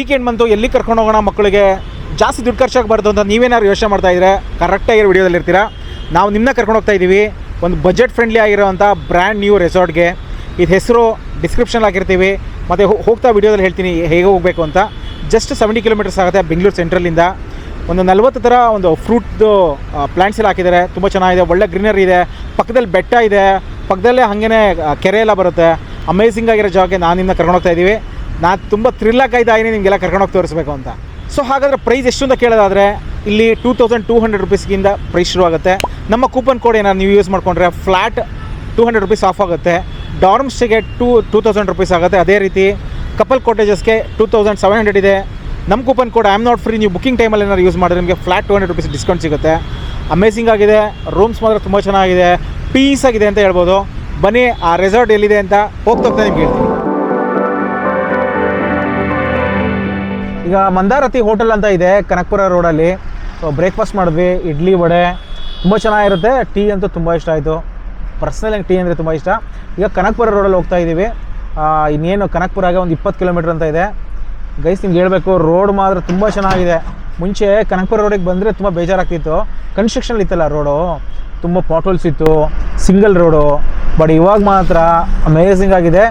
Weekend ಬಂತು ಎಲ್ಲಿ ಕರ್ಕೊಂಡು ಹೋಗೋಣ ಮಕ್ಕಳಿಗೆ ಜಾಸ್ತಿ ದುಡ್ಡು ಖರ್ಚಾಗಬಾರ್ದು ಅಂತ ನೀವೇನಾದ್ರು ಯೋಚನೆ ಮಾಡ್ತಾಯಿದ್ರೆ ಕರೆಕ್ಟಾಗಿರೋ ವಿಡಿಯೋದಲ್ಲಿ ಇರ್ತೀರಾ. ನಾವು ನಿಮ್ಮನ್ನ ಕರ್ಕೊಂಡು ಹೋಗ್ತಾ ಇದ್ದೀವಿ ಒಂದು ಬಜೆಟ್ ಫ್ರೆಂಡ್ಲಿ ಆಗಿರೋವಂಥ ಬ್ರ್ಯಾಂಡ್ ನ್ಯೂ ರೆಸಾರ್ಟ್ಗೆ. ಇದು ಹೆಸರು ಡಿಸ್ಕ್ರಿಪ್ಷನ್ ಹಾಕಿರ್ತೀವಿ, ಮತ್ತು ಹೋಗ್ತಾ ವಿಡಿಯೋದಲ್ಲಿ ಹೇಳ್ತೀನಿ ಹೇಗೆ ಹೋಗಬೇಕು ಅಂತ. ಜಸ್ಟ್ 70 ಕಿಲೋಮೀಟರ್ಸ್ ಆಗುತ್ತೆ ಬೆಂಗಳೂರು ಸೆಂಟ್ರಲಿಂದ. ಒಂದು 40 ಥರ ಒಂದು ಫ್ರೂಟ್ದು ಪ್ಲ್ಯಾಂಟ್ಸ್ ಎಲ್ಲ ಹಾಕಿದ್ದಾರೆ, ತುಂಬ ಚೆನ್ನಾಗಿದೆ, ಒಳ್ಳೆ ಗ್ರೀನರಿ ಇದೆ, ಪಕ್ಕದಲ್ಲಿ ಬೆಟ್ಟ ಇದೆ, ಪಕ್ಕದಲ್ಲೇ ಹಾಗೇ ಕೆರೆ ಎಲ್ಲ ಬರುತ್ತೆ. ಅಮೇಝಿಂಗ್ ಆಗಿರೋ ಜಾಗಕ್ಕೆ ನಾನು ನಿಮ್ಮನ್ನ ಕರ್ಕೊಂಡು ಹೋಗ್ತಾ ಇದ್ದೀವಿ. ನಾನು ತುಂಬ ಥ್ರಿಲ್ಲಾಗಿದ್ದೀನಿ ನಿಮಗೆಲ್ಲ ಕರ್ಕೊಂಡೋಗಿ ತೋರಿಸ್ಬೇಕು ಅಂತ. ಸೊ ಹಾಗಾದರೆ ಪ್ರೈಸ್ ಎಷ್ಟು ಅಂತ ಕೇಳೋದಾದರೆ ಇಲ್ಲಿ 2200 ರುಪೀಸ್ಗಿಂತ ಪ್ರೈಸ್ ಶುರು ಆಗುತ್ತೆ. ನಮ್ಮ ಕೂಪನ್ ಕೋಡ್ ಏನಾದ್ರು ನೀವು ಯೂಸ್ ಮಾಡಿಕೊಂಡ್ರೆ ಫ್ಲ್ಯಾಟ್ 200 ರುಪೀಸ್ ಆಫ್ ಆಗುತ್ತೆ. ಡಾರ್ಮ್ ಸ್ಟೇಗೆ 2000 ರುಪೀಸ್ ಆಗುತ್ತೆ. ಅದೇ ರೀತಿ ಕಪಲ್ ಕಾಟೇಜಸ್ಗೆ 2700 ಇದೆ. ನಮ್ಮ coupon code I am not free ನೀವು ಬುಕ್ಕಿಂಗ್ ಟೈಮಲ್ಲಿ ಏನಾದ್ರು ಯೂಸ್ ಮಾಡಿದ್ರೆ ನಿಮಗೆ ಫ್ಲ್ಯಾಟ್ 200 ರುಪೀಸ್ ಡಿಸ್ಕೌಂಟ್ ಸಿಗುತ್ತೆ. ಅಮೇಝಿಂಗ್ ಆಗಿದೆ, ರೂಮ್ಸ್ ಮಾತ್ರ ತುಂಬ ಚೆನ್ನಾಗಿದೆ, ಪೀಸ್ ಆಗಿದೆ ಅಂತ ಹೇಳ್ಬೋದು. ಬನ್ನಿ ಆ ರೆಸಾರ್ಟ್ ಎಲ್ಲಿದೆ ಅಂತ ಹೋಗ್ತಾ ನಿಮ್ಗೆ ಹೇಳ್ತೀನಿ. ಈಗ ಮಂದಾರತಿ ಹೋಟೆಲ್ ಅಂತ ಇದೆ ಕನಕಪುರ ರೋಡಲ್ಲಿ. ಸೊ ಬ್ರೇಕ್ಫಾಸ್ಟ್ ಮಾಡಿದ್ವಿ, ಇಡ್ಲಿ ವಡೆ ತುಂಬ ಚೆನ್ನಾಗಿರುತ್ತೆ. ಟೀ ಅಂತೂ ತುಂಬ ಇಷ್ಟ ಆಯಿತು. ಪರ್ಸ್ನಲ್ ಟೀ ಅಂದರೆ ತುಂಬ ಇಷ್ಟ. ಈಗ ಕನಕಪುರ ರೋಡಲ್ಲಿ ಹೋಗ್ತಾ ಇದ್ದೀವಿ. ಇನ್ನೇನು ಕನಕಪುರಾಗೆ ಒಂದು 20 ಕಿಲೋಮೀಟ್ರ್ ಅಂತ ಇದೆ. ಗೈಸ್ ನಿಮ್ಗೆ ಹೇಳಬೇಕು, ರೋಡ್ ಮಾತ್ರ ತುಂಬ ಚೆನ್ನಾಗಿದೆ. ಮುಂಚೆ ಕನಕಪುರ ರೋಡಿಗೆ ಬಂದರೆ ತುಂಬ ಬೇಜಾರಾಗ್ತಿತ್ತು, ಕನ್ಸ್ಟ್ರಕ್ಷನ್ ಇತ್ತಲ್ಲ ರೋಡು, ತುಂಬ ಪಾಟ್होल्स ಇತ್ತು, ಸಿಂಗಲ್ ರೋಡು. ಬಟ್ ಇವಾಗ ಮಾತ್ರ ಅಮೇಝಿಂಗ್ ಆಗಿದೆ.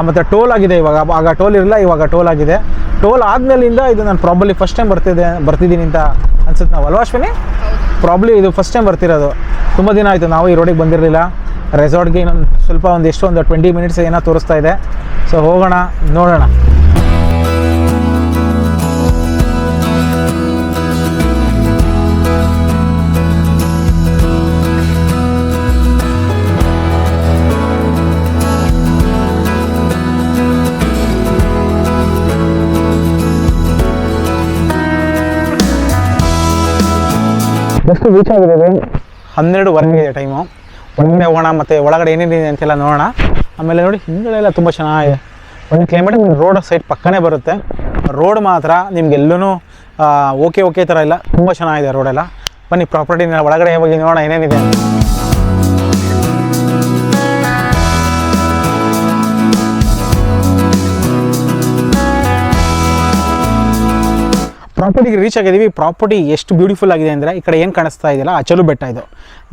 ಮತ್ತು ಟೋಲ್ ಆಗಿದೆ ಇವಾಗ. ಆಗ ಟೋಲ್ ಇರಲ್ಲ, ಇವಾಗ ಟೋಲ್ ಆಗಿದೆ. ಟೋಲ್ ಆದಮೇಲಿಂದ ಇದು ನಾನು ಪ್ರಾಬ್ಲಿ ಫಸ್ಟ್ ಟೈಮ್ ಬರ್ತಿದ್ದೀನಿ ಅಂತ ಅನ್ಸುತ್ತೆ. ನಾವು ಅಲ್ವಾ ಅಶ್ವಿನಿ? ಪ್ರಾಬ್ಲಿ ಇದು ಫಸ್ಟ್ ಟೈಮ್ ಬರ್ತಿರೋದು. ತುಂಬ ದಿನ ಆಯಿತು ನಾವು ಈ ರೋಡಿಗೆ ಬಂದಿರಲಿಲ್ಲ. ರೆಸಾರ್ಟ್ಗೆ ಇನ್ನೊಂದು ಸ್ವಲ್ಪ ಒಂದು 20 ಮಿನಿಟ್ಸ್ ಏನೋ ತೋರಿಸ್ತಾ ಇದೆ. ಸೊ ಹೋಗೋಣ, ನೋಡೋಣ. ಜಸ್ಟ್ ರೀಚ್ ಆಗಿದ್ದೇವೆ. 12:15 ಇದೆ ಟೈಮು. ಒಳಗಡೆ ಹೋಗೋಣ, ಮತ್ತು ಒಳಗಡೆ ಏನೇನಿದೆ ಅಂತೆಲ್ಲ ನೋಡೋಣ. ಆಮೇಲೆ ನೋಡಿ ಹಿಂದ್ಗಡೆ ಎಲ್ಲ ತುಂಬ ಚೆನ್ನಾಗಿದೆ, ಒಳ್ಳೆ ಕ್ಲೈಮೇಟ್. ರೋಡ್ ಸೈಡ್ ಪಕ್ಕನೇ ಬರುತ್ತೆ. ರೋಡ್ ಮಾತ್ರ ನಿಮ್ಗೆಲ್ಲೂ ಓಕೆ ಥರ ಇಲ್ಲ, ತುಂಬ ಚೆನ್ನಾಗಿದೆ ರೋಡೆಲ್ಲ. ಬನ್ನಿ ಪ್ರಾಪರ್ಟಿನ ಒಳಗಡೆ ಹೋಗಿ ನೋಡೋಣ ಏನೇನಿದೆ. ಪ್ರಾಪರ್ಟಿಗೆ ರೀಚ್ ಆಗಿದ್ದೀವಿ. ಪ್ರಾಪರ್ಟಿ ಎಷ್ಟು ಬ್ಯೂಟಿಫುಲ್ ಆಗಿದೆ ಅಂದರೆ, ಈ ಕಡೆ ಏನು ಕಾಣಿಸ್ತಾ ಇದೆಯಲ್ಲ ಅಚಲು ಬೆಟ್ಟ ಇದು.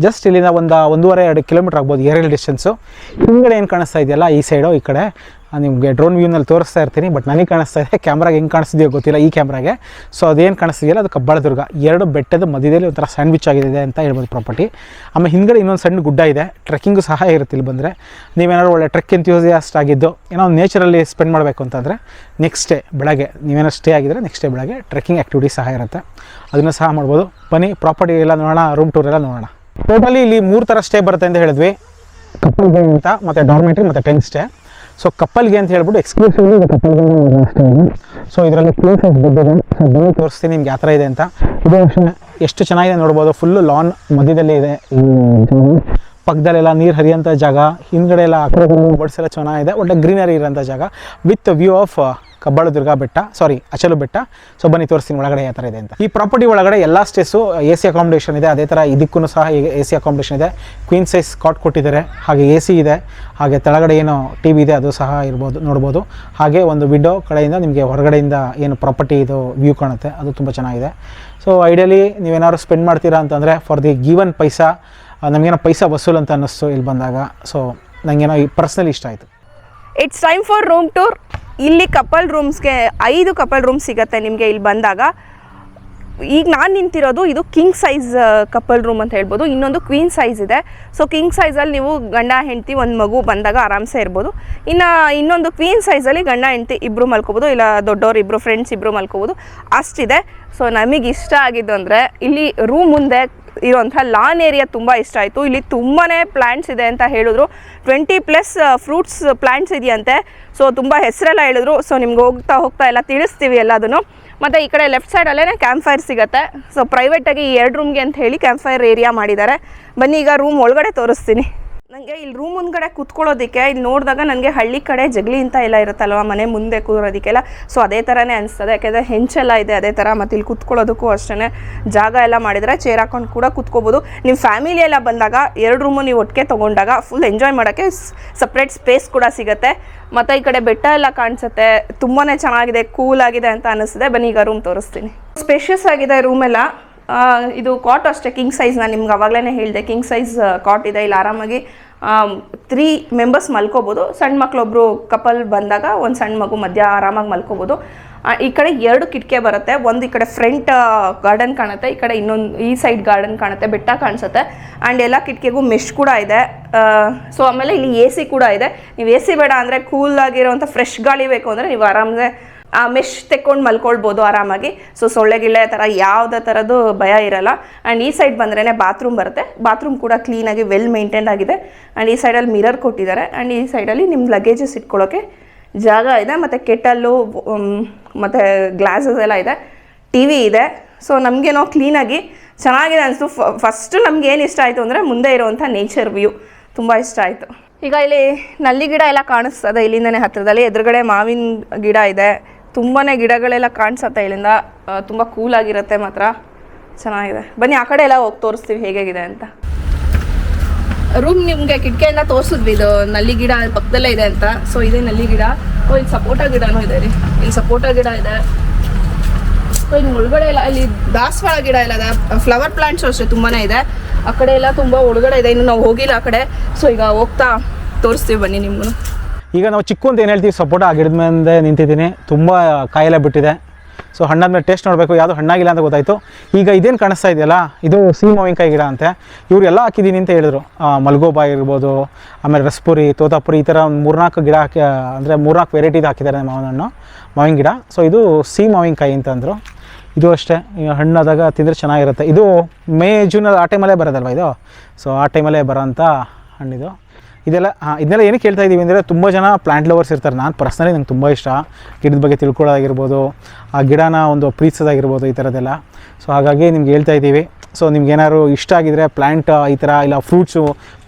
ಜಸ್ಟ್ ಇಲ್ಲಿಂದ 1.5-2 ಕಿಲೋಮೀಟ್ರ್ ಆಗ್ಬೋದು ಏರಿಯಲ್ ಡಿಸ್ಟೆನ್ಸು. ಹಿಂದ್ಗಡೆ ಏನು ಕಾಣಿಸ್ತಾ ಇದೆಯಲ್ಲ ಈ ಸೈಡು, ಈ ಕಡೆ ನಿಮಗೆ ಡ್ರೋನ್ ವ್ಯೂನಲ್ಲಿ ತೋರಿಸ್ತಾ ಇರ್ತೀನಿ. ಬಟ್ ನನಗೆ ಕಾಣಿಸ್ತಾ ಇದೆ, ಕ್ಯಾಮ್ರಾಗೆ ಹೆಂಗೆ ಕಾಣಿಸ್ತಿದೆಯೋ ಗೊತ್ತಿಲ್ಲ ಈ ಕ್ಯಾಮ್ರಾಗೆ. ಸೊ ಅದೇನು ಕಾಣಿಸ್ತಿದೆಯಲ್ಲ ಅದು ಕಬ್ಬಾಳದುರ್ಗ. 2 ಬೆಟ್ಟದ ಮಧ್ಯದಲ್ಲಿ ಒಂಥರ ಸ್ಯಾಂಡ್ವಿಚ್ ಆಗಿದೆ ಅಂತ ಹೇಳ್ಬೋದು ಪ್ರಾಪರ್ಟಿ. ಆಮೇಲೆ ಹಿಂದ್ಗಡೆ ಇನ್ನೊಂದು ಸಣ್ಣ ಗುಡ್ಡ ಇದೆ, ಟ್ರೆಕ್ಕಿಂಗು ಸಹ ಇರುತ್ತೆ ಇಲ್ಲಿ ಬಂದರೆ. ನೀವೇನಾದ್ರು ಒಳ್ಳೆ ಟ್ರೆಕ್ ಎಂಥ್ಯೂಸಿಯಾಸ್ಟ್ ಆಗಿದ್ದು ಏನೋ ಒಂದು ನೇಚರಲ್ಲಿ ಸ್ಪೆಂಡ್ ಮಾಡಬೇಕು ಅಂತಂದರೆ ನೆಕ್ಸ್ಟ್ ಡೇ ಬೆಳಗ್ಗೆ ನೀವೇನಾದ್ರು ಸ್ಟೇ ಆಗಿದ್ದರೆ ನೆಕ್ಸ್ಟ್ ಡೇ ಬೆಳಗ್ಗೆ ಟ್ರೆಕ್ಕಿಂಗ್ ಆ್ಯಕ್ಟಿವಿಟಿ ಸಹ ಇರುತ್ತೆ, ಅದನ್ನು ಸಹ ಮಾಡ್ಬೋದು. ಬನ್ನಿ ಪ್ರಾಪರ್ಟಿ ಎಲ್ಲ ನೋಡೋಣ, ರೂಮ್ ಟೂರ್ ಎಲ್ಲ ನೋಡೋಣ. ಟೋಟಲಿ ಇಲ್ಲಿ 3 ಥರ ಸ್ಟೇ ಬರುತ್ತೆ ಅಂತ ಹೇಳಿದ್ವಿ. ಕಪಲ್ಗೆ ಅಂತ, ಮತ್ತು ಡಾರ್ಮೆಟ್ರಿ, ಮತ್ತು 10 ಸ್ಟೇ. ಸೊ ಕಪ್ಪಲ್ಗೆ ಅಂತ ಹೇಳ್ಬಿಟ್ಟು ಎಕ್ಸ್ಕ್ಲೂಸಿವ್ಲಿ ಕಪ್ಪಲ್ಗೆ ಅಷ್ಟೇ ಇದೆ. ಸೊ ಇದರಲ್ಲಿ ಪ್ಲೇಸಸ್ ಬಿದ್ದಿದೆ. ಸೊ ಬನ್ನಿ ತೋರಿಸ್ತೀನಿ ನಿಮ್ಗೆ ಯಾವ ಥರ ಇದೆ ಅಂತ. ಇದು ಅಷ್ಟೇ ಎಷ್ಟು ಚೆನ್ನಾಗಿದೆ ನೋಡ್ಬೋದು. ಫುಲ್ಲು ಲಾನ್ ಮಧ್ಯದಲ್ಲಿ ಇದೆ. ಪಕ್ಕದಲ್ಲೆಲ್ಲ ನೀರು ಹರಿಯೋಂಥ ಜಾಗ, ಹಿಂದ್ಗಡೆ ಎಲ್ಲ ಬರ್ಡ್ಸ್ ಎಲ್ಲ ಚೆನ್ನಾಗಿದೆ, ಒಳ್ಳೆ ಗ್ರೀನರಿ ಇರೋಂಥ ಜಾಗ ವಿತ್ ವ್ಯೂ ಆಫ್ ಕಬ್ಬಾಳದುರ್ಗ ಬೆಟ್ಟ, ಅಚಲು ಬೆಟ್ಟ. ಸೊ ಬನ್ನಿ ತೋರಿಸ್ತೀನಿ ಒಳಗಡೆ ಯಾವ ಥರ ಇದೆ ಅಂತ. ಈ ಪ್ರಾಪರ್ಟಿ ಒಳಗಡೆ ಎಲ್ಲ ಸ್ಟೇಸು AC ಅಕಾಮಿಡೇಷನ್ ಇದೆ. ಅದೇ ಥರ ಇದಕ್ಕೂ ಸಹ AC ಅಕಾಮಿಡೇಷನ್ ಇದೆ. ಕ್ವೀನ್ ಸೈಜ್ ಕಾಟ್ ಕೊಟ್ಟಿದ್ದಾರೆ, ಹಾಗೆ AC ಇದೆ, ಹಾಗೆ ತೆಳಗಡೆ ಏನು TV ಇದೆ ಅದು ಸಹ ನೋಡ್ಬೋದು. ಹಾಗೆ ಒಂದು ವಿಂಡೋ ಕಡೆಯಿಂದ ನಿಮಗೆ ಹೊರಗಡೆಯಿಂದ ಏನು ಪ್ರಾಪರ್ಟಿ ಇದು ವ್ಯೂ ಕಾಣುತ್ತೆ, ಅದು ತುಂಬ ಚೆನ್ನಾಗಿದೆ. ಸೊ ಐಡಿಯಲಿ ನೀವೇನಾದ್ರು ಸ್ಪೆಂಡ್ ಮಾಡ್ತೀರಾ ಅಂತಂದರೆ ಫಾರ್ ದಿ ಗಿವನ್ ಪೈಸಾ, ನಮಗೇನೋ ಪೈಸಾ ವಸೂಲ್ ಅಂತ ಅನ್ನಿಸ್ತು ಇಲ್ಲಿ ಬಂದಾಗ. ಸೊ ನನಗೇನೋ ಪರ್ಸ್ನಲಿ ಇಷ್ಟ ಆಯಿತು. It's time for room tour. ಇಲ್ಲಿ ಕಪಲ್ ರೂಮ್ಸ್ಗೆ 5 ಕಪಲ್ ರೂಮ್ಸ್ ಸಿಗುತ್ತೆ ನಿಮಗೆ ಇಲ್ಲಿ ಬಂದಾಗ. ಈಗ ನಾನು ನಿಂತಿರೋದು ಇದು ಕಿಂಗ್ ಸೈಜ್ ಕಪಲ್ ರೂಮ್ ಅಂತ ಹೇಳ್ಬೋದು. ಇನ್ನೊಂದು ಕ್ವೀನ್ ಸೈಜ್ ಇದೆ. ಸೊ ಕಿಂಗ್ ಸೈಜಲ್ಲಿ ನೀವು ಗಂಡ ಹೆಂಡತಿ ಒಂದು ಮಗು ಬಂದಾಗ ಆರಾಮ್ಸೆ ಇರ್ಬೋದು. ಇನ್ನೊಂದು ಕ್ವೀನ್ ಸೈಜಲ್ಲಿ ಗಂಡ ಹೆಂಡತಿ ಇಬ್ಬರು ಮಲ್ಕೋಬೋದು, ಇಲ್ಲ ದೊಡ್ಡವರು ಇಬ್ಬರು ಫ್ರೆಂಡ್ಸ್ ಇಬ್ಬರು ಮಲ್ಕೋಬೋದು, ಅಷ್ಟಿದೆ. ಸೊ ನಮಗೆ ಇಷ್ಟ ಆಗಿದ್ದು ಅಂದರೆ ಇಲ್ಲಿ ರೂಮ್ ಮುಂದೆ ಇರೋಂಥ ಲಾನ್ ಏರಿಯಾ ತುಂಬ ಇಷ್ಟ ಆಯಿತು. ಇಲ್ಲಿ ತುಂಬಾ ಪ್ಲ್ಯಾಂಟ್ಸ್ ಇದೆ ಅಂತ ಹೇಳಿದ್ರು. 20+ ಫ್ರೂಟ್ಸ್ ಪ್ಲ್ಯಾಂಟ್ಸ್ ಇದೆಯಂತೆ. ಸೊ ತುಂಬ ಹೆಸರೆಲ್ಲ ಹೇಳಿದ್ರು. ಸೊ ನಿಮ್ಗೆ ಹೋಗ್ತಾ ಎಲ್ಲ ತಿಳಿಸ್ತೀವಿ ಎಲ್ಲದನ್ನು. ಮತ್ತು ಈ ಕಡೆ ಲೆಫ್ಟ್ ಸೈಡಲ್ಲೇ ಕ್ಯಾಂಪ್ ಫೈರ್ ಸಿಗುತ್ತೆ. ಸೊ ಪ್ರೈವೇಟಾಗಿ ಈ 2 ರೂಮ್ಗೆ ಅಂತ ಹೇಳಿ ಕ್ಯಾಂಪ್ ಫೈರ್ ಏರಿಯಾ ಮಾಡಿದ್ದಾರೆ. ಬನ್ನಿ ಈಗ ರೂಮ್ ಒಳಗಡೆ ತೋರಿಸ್ತೀನಿ. ನನಗೆ ಇಲ್ಲಿ ರೂಮ್ ಮುಂದ್ಗಡೆ ಕೂತ್ಕೊಳ್ಳೋದಕ್ಕೆ ಇಲ್ಲಿ ನೋಡಿದಾಗ ನನಗೆ ಹಳ್ಳಿ ಕಡೆ ಜಗಲಿ ಅಂತ ಎಲ್ಲ ಇರುತ್ತಲ್ವ ಮನೆ ಮುಂದೆ ಕೂರೋದಕ್ಕೆಲ್ಲ, ಸೊ ಅದೇ ಥರನೇ ಅನಿಸ್ತದೆ. ಯಾಕೆಂದರೆ ಹೆಂಚೆಲ್ಲ ಇದೆ ಅದೇ ಥರ, ಮತ್ತು ಇಲ್ಲಿ ಕೂತ್ಕೊಳ್ಳೋದಕ್ಕೂ ಅಷ್ಟೇ ಜಾಗ ಎಲ್ಲ ಮಾಡಿದರೆ ಚೇರ್ ಹಾಕೊಂಡು ಕೂಡ ಕೂತ್ಕೋಬೋದು. ನಿಮ್ಮ ಫ್ಯಾಮಿಲಿ ಎಲ್ಲ ಬಂದಾಗ 2 ರೂಮು ನೀವು ಒಟ್ಟಿಗೆ ತೊಗೊಂಡಾಗ ಫುಲ್ ಎಂಜಾಯ್ ಮಾಡೋಕ್ಕೆ ಸಪ್ರೇಟ್ ಸ್ಪೇಸ್ ಕೂಡ ಸಿಗುತ್ತೆ. ಮತ್ತು ಈ ಕಡೆ ಬೆಟ್ಟ ಎಲ್ಲ ಕಾಣಿಸುತ್ತೆ, ತುಂಬಾ ಚೆನ್ನಾಗಿದೆ, ಕೂಲ್ ಆಗಿದೆ ಅಂತ ಅನ್ನಿಸ್ತಿದೆ. ಬನ್ನಿ ಈಗ ರೂಮ್ ತೋರಿಸ್ತೀನಿ. ಸ್ಪೇಷಿಯಸ್ ಆಗಿದೆ ರೂಮೆಲ್ಲ. ಇದು ಕಾಟ್ ಅಷ್ಟೇ ಕಿಂಗ್ ಸೈಜ್, ನಾನು ನಿಮ್ಗೆ ಅವಾಗಲೇ ಹೇಳಿದೆ ಕಿಂಗ್ ಸೈಜ್ ಕಾಟ್ ಇದೆ. ಇಲ್ಲಿ ಆರಾಮಾಗಿ 3 ಮೆಂಬರ್ಸ್ ಮಲ್ಕೋಬೋದು. ಸಣ್ಣ ಮಕ್ಕಳೊಬ್ಬರು ಕಪಲ್ ಬಂದಾಗ ಒಂದು ಸಣ್ಣ ಮಗು ಮಧ್ಯ ಆರಾಮಾಗಿ ಮಲ್ಕೋಬೋದು. ಈ ಕಡೆ 2 ಕಿಟಕಿ ಬರುತ್ತೆ. ಒಂದು ಈ ಕಡೆ ಫ್ರಂಟ್ ಗಾರ್ಡನ್ ಕಾಣುತ್ತೆ, ಈ ಕಡೆ ಈ ಸೈಡ್ ಗಾರ್ಡನ್ ಕಾಣುತ್ತೆ, ಬೆಟ್ಟ ಕಾಣಿಸುತ್ತೆ. ಆ್ಯಂಡ್ ಎಲ್ಲ ಕಿಟಕಿಗೂ ಮೆಶ್ ಕೂಡ ಇದೆ. ಸೊ ಆಮೇಲೆ ಇಲ್ಲಿ AC ಕೂಡ ಇದೆ. ನೀವು AC ಬೇಡ ಅಂದರೆ ಕೂಲ್ ಆಗಿರೋವಂಥ ಫ್ರೆಶ್ ಗಾಳಿ ಬೇಕು ಅಂದರೆ ನೀವು ಆರಾಮೇ ಮೆಶ್ ತೆಕ್ಕೊಂಡು ಮಲ್ಕೊಳ್ಬೋದು ಆರಾಮಾಗಿ. ಸೊ ಸೊಳ್ಳೆ ಗಿಳ್ಳೆ ಥರ ಯಾವುದೇ ಥರದ್ದು ಭಯ ಇರಲ್ಲ. ಆ್ಯಂಡ್ ಈ ಸೈಡ್ ಬಂದ್ರೇ ಬಾತ್ರೂಮ್ ಬರುತ್ತೆ. ಬಾತ್ರೂಮ್ ಕೂಡ ಕ್ಲೀನಾಗಿ ವೆಲ್ ಮೇಂಟೈನ್ ಆಗಿದೆ. ಆ್ಯಂಡ್ ಈ ಸೈಡಲ್ಲಿ ಮಿರರ್ ಕೊಟ್ಟಿದ್ದಾರೆ. ಆ್ಯಂಡ್ ಈ ಸೈಡಲ್ಲಿ ನಿಮ್ಮ ಲಗೇಜಸ್ ಇಟ್ಕೊಳ್ಳೋಕ್ಕೆ ಜಾಗ ಇದೆ. ಮತ್ತು ಕೆಟಲ್ಲು ಮತ್ತು ಗ್ಲಾಸಸ್ ಎಲ್ಲ ಇದೆ, TV ಇದೆ. ಸೊ ನಮಗೇನೋ ಕ್ಲೀನಾಗಿ ಚೆನ್ನಾಗಿದೆ ಅನಿಸ್ತು. ಫಸ್ಟು ನಮ್ಗೆ ಏನು ಇಷ್ಟ ಆಯಿತು ಅಂದರೆ ಮುಂದೆ ಇರುವಂಥ ನೇಚರ್ ವ್ಯೂ ತುಂಬ ಇಷ್ಟ ಆಯಿತು. ಈಗ ಇಲ್ಲಿ ನಲ್ಲಿ ಗಿಡ ಎಲ್ಲ ಕಾಣಿಸ್ತದೆ ಇಲ್ಲಿಂದನೇ ಹತ್ತಿರದಲ್ಲಿ. ಎದುರುಗಡೆ ಮಾವಿನ ಗಿಡ ಇದೆ, ತುಂಬಾ ಗಿಡಗಳೆಲ್ಲ ಕಾಣಿಸುತ್ತೆ ಇಲ್ಲಿಂದ. ತುಂಬ ಕೂಲಾಗಿರುತ್ತೆ, ಮಾತ್ರ ಚೆನ್ನಾಗಿದೆ. ಬನ್ನಿ ಆ ಕಡೆ ಎಲ್ಲ ಹೋಗಿ ತೋರಿಸ್ತೀವಿ ಹೇಗಿದೆ ಅಂತ. ರೂಮ್ ನಿಮಗೆ ಕಿಟಕಿಯಿಂದ ತೋರಿಸಿದ್ವಿ, ಇದು ನಲ್ಲಿ ಗಿಡ ಪಕ್ಕದಲ್ಲೇ ಇದೆ ಅಂತ. ಸೊ ಇದೇ ನಲ್ಲಿ ಗಿಡ. ಇಲ್ಲಿ ಸಪೋಟ ಗಿಡನೂ ಇದೆ ರೀ, ಇಲ್ಲಿ ಸಪೋಟ ಗಿಡ ಇದೆ. ಸೊ ಇನ್ನು ಒಳಗಡೆ ಎಲ್ಲ ಇಲ್ಲಿ ದಾಸವಾಳ ಗಿಡ ಎಲ್ಲ ಇದೆ. ಫ್ಲವರ್ ಪ್ಲಾಂಟ್ಸು ಅಷ್ಟೇ ತುಂಬಾ ಇದೆ. ಆ ಕಡೆ ಎಲ್ಲ ತುಂಬ ಒಳಗಡೆ ಇದೆ, ಇನ್ನು ನಾವು ಹೋಗಿಲ್ಲ ಆ ಕಡೆ. ಸೊ ಈಗ ಹೋಗ್ತಾ ತೋರಿಸ್ತೀವಿ ಬನ್ನಿ ನಿಮ್ಗೂ. ಈಗ ನಾವು ಚಿಕ್ಕು ಅಂತ ಏನು ಹೇಳ್ತೀವಿ, ಸಪೋಟ ಆ ಗಿಡದ ಮೇಲೆ ನಿಂತಿದ್ದೀನಿ. ತುಂಬ ಕಾಯೆಲ್ಲ ಬಿಟ್ಟಿದೆ. ಸೊ ಹಣ್ಣಾದ್ಮೇಲೆ ಟೇಸ್ಟ್ ನೋಡಬೇಕು, ಯಾವುದು ಹಣ್ಣಾಗಿಲ್ಲ ಅಂತ ಗೊತ್ತಾಯಿತು. ಈಗ ಇದೇನು ಕಾಣಿಸ್ತಾ ಇದೆಯಲ್ಲ, ಇದು ಸಿಹಿ ಮಾವಿನಕಾಯಿ ಗಿಡ ಅಂತೆ. ಇವರೆಲ್ಲ ಹಾಕಿದ್ದೀನಿ ಅಂತ ಹೇಳಿದ್ರು. ಮಲ್ಗೋಬಾ ಇರ್ಬೋದು, ಆಮೇಲೆ ರಸ್ಪುರಿ, ತೋತಾಪುರಿ, ಈ ಥರ ಒಂದು 3-4 ಗಿಡ ಹಾಕಿ, ಅಂದರೆ 3-4 ವೆರೈಟಿದು ಹಾಕಿದ್ದಾರೆ ಮಾವಿನ ಗಿಡ. ಸೊ ಇದು ಸಿಹಿ ಮಾವಿನಕಾಯಿ ಅಂತಂದರು. ಇದು ಅಷ್ಟೇ, ಹಣ್ಣಾದಾಗ ತಿಂದರೆ ಚೆನ್ನಾಗಿರುತ್ತೆ. ಇದು ಮೇ ಜೂನಲ್ಲಿ ಆ ಟೈಮಲ್ಲೇ ಬರೋದಲ್ವ ಇದು. ಸೊ ಆ ಟೈಮಲ್ಲೇ ಬರೋಂಥ ಹಣ್ಣಿದು. ಇದನ್ನೆಲ್ಲ ಏನಕ್ಕೆ ಹೇಳ್ತಾ ಇದ್ದೀವಿ ಅಂದರೆ, ತುಂಬ ಜನ ಪ್ಲ್ಯಾಂಟ್ ಲವರ್ಸ್ ಇರ್ತಾರೆ. ನಾನು ಪರ್ಸ್ನಲಿ ನಂಗೆ ತುಂಬ ಇಷ್ಟ ಗಿಡದ ಬಗ್ಗೆ ತಿಳ್ಕೊಳ್ಳೋದಾಗಿರ್ಬೋದು, ಆ ಗಿಡನ ಒಂದು ಪ್ರೀತಿಸೋದಾಗಿರ್ಬೋದು, ಈ ಥರದ್ದೆಲ್ಲ. ಸೊ ಹಾಗಾಗಿ ನಿಮ್ಗೆ ಹೇಳ್ತಾ ಇದ್ದೀವಿ. ಸೊ ನಿಮ್ಗೆ ಏನಾದ್ರು ಇಷ್ಟ ಆಗಿದ್ರೆ ಪ್ಲ್ಯಾಂಟ್ ಈ ಥರ ಇಲ್ಲ ಫ್ರೂಟ್ಸು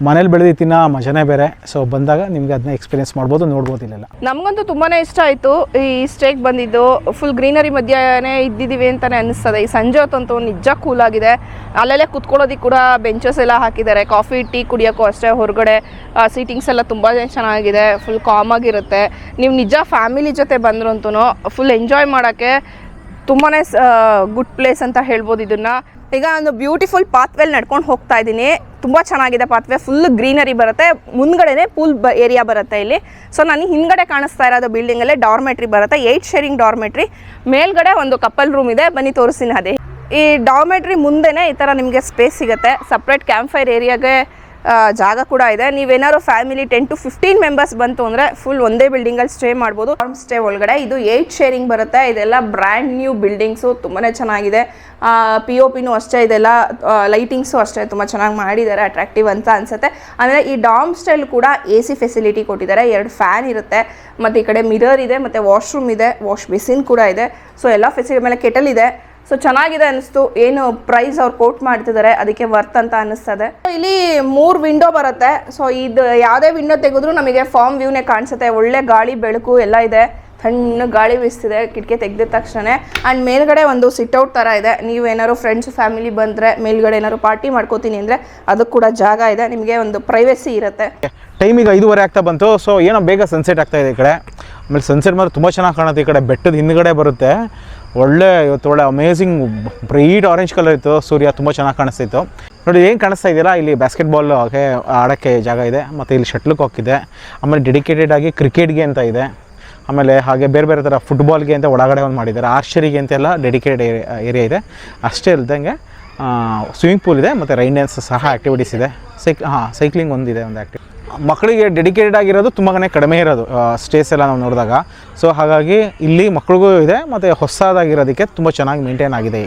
ಮನೇಲಿ ಬೆಳೆದು ತಿನ್ನೋ ಮಜಾನೇ ಬೇರೆ. ಸೊ ಬಂದಾಗ ನಿಮಗೆ ಅದನ್ನ ಎಕ್ಸ್ಪೀರಿಯನ್ಸ್ ಮಾಡ್ಬೋದು, ನೋಡ್ಬೋದು. ಇಲ್ಲೆಲ್ಲ ನಮಗಂತೂ ತುಂಬಾ ಇಷ್ಟ ಆಯಿತು ಈ ಸ್ಟೇಗೆ ಬಂದಿದ್ದು. ಫುಲ್ ಗ್ರೀನರಿ ಮಧ್ಯೆನೇ ಇದ್ದಿದ್ದೀವಿ ಅಂತಲೇ ಅನ್ನಿಸ್ತದೆ. ಈ ಸಂಜೆ ಹೊತ್ತಂತೂ ನಿಜ ಕೂಲಾಗಿದೆ. ಅಲ್ಲಲ್ಲೇ ಕುತ್ಕೊಳ್ಳೋದಕ್ಕೆ ಕೂಡ ಬೆಂಚಸ್ ಎಲ್ಲ ಹಾಕಿದ್ದಾರೆ. ಕಾಫಿ ಟೀ ಕುಡಿಯೋಕ್ಕೂ ಅಷ್ಟೇ. ಹೊರಗಡೆ ಸೀಟಿಂಗ್ಸ್ ಎಲ್ಲ ತುಂಬ ಚೆನ್ನಾಗಿದೆ, ಫುಲ್ ಕಾಮ್ ಆಗಿರುತ್ತೆ. ನೀವು ನಿಜ ಫ್ಯಾಮಿಲಿ ಜೊತೆ ಬಂದ್ರಂತೂ ಫುಲ್ ಎಂಜಾಯ್ ಮಾಡೋಕ್ಕೆ ತುಂಬಾ ಗುಡ್ ಪ್ಲೇಸ್ ಅಂತ ಹೇಳ್ಬೋದು ಇದನ್ನು. ಈಗ ಒಂದು ಬ್ಯೂಟಿಫುಲ್ ಪಾತ್ವೇಲಿ ನಡ್ಕೊಂಡು ಹೋಗ್ತಾ ಇದ್ದೀನಿ. ತುಂಬ ಚೆನ್ನಾಗಿದೆ ಪಾತ್ವೇ, ಫುಲ್ ಗ್ರೀನರಿ ಬರುತ್ತೆ. ಮುಂದ್ಗಡೆನೇ ಪೂಲ್ ಏರಿಯಾ ಬರುತ್ತೆ ಇಲ್ಲಿ. ಸೊ ನನಗೆ ಹಿಂದ್ಗಡೆ ಕಾಣಿಸ್ತಾ ಇರೋದು ಬಿಲ್ಡಿಂಗಲ್ಲೇ ಡಾರ್ಮೆಟ್ರಿ ಬರುತ್ತೆ, 8 ಶೇರಿಂಗ್ ಡಾರ್ಮೆಟ್ರಿ. ಮೇಲ್ಗಡೆ ಒಂದು ಕಪಲ್ ರೂಮ್ ಇದೆ, ಬನ್ನಿ ತೋರಿಸ್ತೀನಿ. ಅದೇ ಈ ಡಾರ್ಮೆಟ್ರಿ ಮುಂದೆನೇ ಈ ಥರ ನಿಮಗೆ ಸ್ಪೇಸ್ ಸಿಗುತ್ತೆ. ಸಪ್ರೇಟ್ ಕ್ಯಾಂಪ್ ಫೈರ್ ಏರಿಯಾಗೆ ಜಾಗ ಕೂಡ ಇದೆ. ನೀವೇನಾದ್ರು ಫ್ಯಾಮಿಲಿ 10 to 15 ಮೆಂಬರ್ಸ್ ಬಂತು ಅಂದರೆ ಫುಲ್ ಒಂದೇ ಬಿಲ್ಡಿಂಗಲ್ಲಿ ಸ್ಟೇ ಮಾಡ್ಬೋದು. ಫಾರ್ಮ್ ಸ್ಟೇ ಒಳಗಡೆ ಇದು 8 ಶೇರಿಂಗ್ ಬರುತ್ತೆ. ಇದೆಲ್ಲ ಬ್ರ್ಯಾಂಡ್ ನ್ಯೂ ಬಿಲ್ಡಿಂಗ್ಸು, ತುಂಬಾ ಚೆನ್ನಾಗಿದೆ. POPನೂ ಅಷ್ಟೇ, ಇದೆಲ್ಲ ಲೈಟಿಂಗ್ಸು ಅಷ್ಟೇ ತುಂಬ ಚೆನ್ನಾಗಿ ಮಾಡಿದ್ದಾರೆ, ಅಟ್ರಾಕ್ಟಿವ್ ಅಂತ ಅನಿಸುತ್ತೆ. ಆಮೇಲೆ ಈ ಡಾಮ್ ಸ್ಟೈಲ್ ಕೂಡ AC ಫೆಸಿಲಿಟಿ ಕೊಟ್ಟಿದ್ದಾರೆ. 2 ಫ್ಯಾನ್ ಇರುತ್ತೆ, ಮತ್ತು ಈ ಕಡೆ ಮಿರರ್ ಇದೆ, ಮತ್ತು ವಾಶ್ರೂಮ್ ಇದೆ, ವಾಶ್ ಬೇಸಿನ್ ಕೂಡ ಇದೆ. ಸೊ ಎಲ್ಲ ಫೆಸಿಲಿಟಿ, ಮೇಲೆ ಕೆಟಲ್ ಇದೆ. ಸೊ ಚೆನ್ನಾಗಿದೆ ಅನ್ನಿಸ್ತು. ಏನು ಪ್ರೈಸ್ ಅವ್ರು ಕೋಟ್ ಮಾಡ್ತಿದ್ದಾರೆ ಅದಕ್ಕೆ ವರ್ತ್ ಅಂತ ಅನ್ನಿಸ್ತದೆ. ಇಲ್ಲಿ 3 ವಿಂಡೋ ಬರುತ್ತೆ. ಸೊ ಇದು ಯಾವುದೇ ವಿಂಡೋ ತೆಗೆದ್ರೂ ನಮಗೆ ಫಾರ್ಮ್ ವ್ಯೂನೇ ಕಾಣಿಸುತ್ತೆ. ಒಳ್ಳೆ ಗಾಳಿ ಬೆಳಕು ಎಲ್ಲ ಇದೆ, ತಣ್ಣ ಗಾಳಿ ಬೀಸ್ತಿದೆ ಕಿಟಕಿ ತೆಗೆದ ತಕ್ಷಣ. ಆ್ಯಂಡ್ ಮೇಲ್ಗಡೆ ಒಂದು ಸಿಟ್ಔಟ್ ಥರ ಇದೆ. ನೀವೇನಾದ್ರು ಫ್ರೆಂಡ್ಸ್ ಫ್ಯಾಮಿಲಿ ಬಂದರೆ ಮೇಲ್ಗಡೆ ಏನಾದ್ರು ಪಾರ್ಟಿ ಮಾಡ್ಕೋತೀನಿ ಅಂದರೆ ಅದಕ್ಕೆ ಕೂಡ ಜಾಗ ಇದೆ, ನಿಮಗೆ ಒಂದು ಪ್ರೈವೇಸಿ ಇರುತ್ತೆ. ಟೈಮ್ ಈಗ 5:30 ಆಗ್ತಾ ಬಂತು. ಸೊ ಏನೋ ಬೇಗ ಸನ್ಸೆಟ್ ಆಗ್ತಾ ಇದೆ ಈ ಕಡೆ. ಆಮೇಲೆ ಸನ್ಸೆಟ್ ಮಾತ್ರ ತುಂಬ ಚೆನ್ನಾಗಿ ಕಾಣುತ್ತೆ. ಈ ಕಡೆ ಬೆಟ್ಟದ ಹಿಂದ್ಗಡೆ ಬರುತ್ತೆ. ಇವತ್ತು ಒಳ್ಳೆ ಅಮೇಝಿಂಗ್ ಬ್ರೈಟ್ ಆರೆಂಜ್ ಕಲರ್ ಇತ್ತು ಸೂರ್ಯ, ತುಂಬ ಚೆನ್ನಾಗಿ ಕಾಣಿಸ್ತಿತ್ತು. ನೋಡಿ ಏನು ಕಾಣಿಸ್ತಾ ಇದೆಯಲ್ಲ, ಇಲ್ಲಿ ಬಾಸ್ಕೆಟ್ಬಾಲ್ ಆಡೋಕ್ಕೆ ಜಾಗ ಇದೆ, ಮತ್ತು ಇಲ್ಲಿ ಶಟ್ಲ್ ಕಾಕ್ ಇದೆ. ಆಮೇಲೆ ಡೆಡಿಕೇಟೆಡ್ ಆಗಿ ಕ್ರಿಕೆಟ್ಗೆ ಅಂತ ಇದೆ. ಆಮೇಲೆ ಹಾಗೆ ಬೇರೆ ಬೇರೆ ಥರ ಫುಟ್ಬಾಲ್ಗೆ ಅಂತ ಒಳಗಡೆ ಒಂದು ಮಾಡಿದ್ದಾರೆ. ಆರ್ಚರಿಗೆ ಅಂತೆಲ್ಲ ಡೆಡಿಕೇಟೆಡ್ ಏರಿಯಾ ಇದೆ. ಅಷ್ಟೇ ಇಲ್ದಂಗೆ ಸ್ವಿಮ್ಮಿಂಗ್ ಪೂಲ್ ಇದೆ, ಮತ್ತು ರೈನ್ ಡ್ಯಾನ್ಸ್ ಸಹ ಆ್ಯಕ್ಟಿವಿಟೀಸ್ ಇದೆ. ಸೈಕ್ಲಿಂಗ್ ಒಂದಿದೆ, ಒಂದು ಆ್ಯಕ್ಟಿವ್. ಮಕ್ಕಳಿಗೆ ಡೆಡಿಕೇಟೆಡ್ ಆಗಿರೋದು ತುಂಬಾ ಕಡಿಮೆ ಇರೋದು ಸ್ಟೇಸ್ ಎಲ್ಲ ನಾವು ನೋಡಿದಾಗ. ಸೊ ಹಾಗಾಗಿ ಇಲ್ಲಿ ಮಕ್ಳಿಗೂ ಇದೆ, ಮತ್ತು ಹೊಸದಾಗಿರೋದಕ್ಕೆ ತುಂಬ ಚೆನ್ನಾಗಿ ಮೇಂಟೈನ್ ಆಗಿದೆ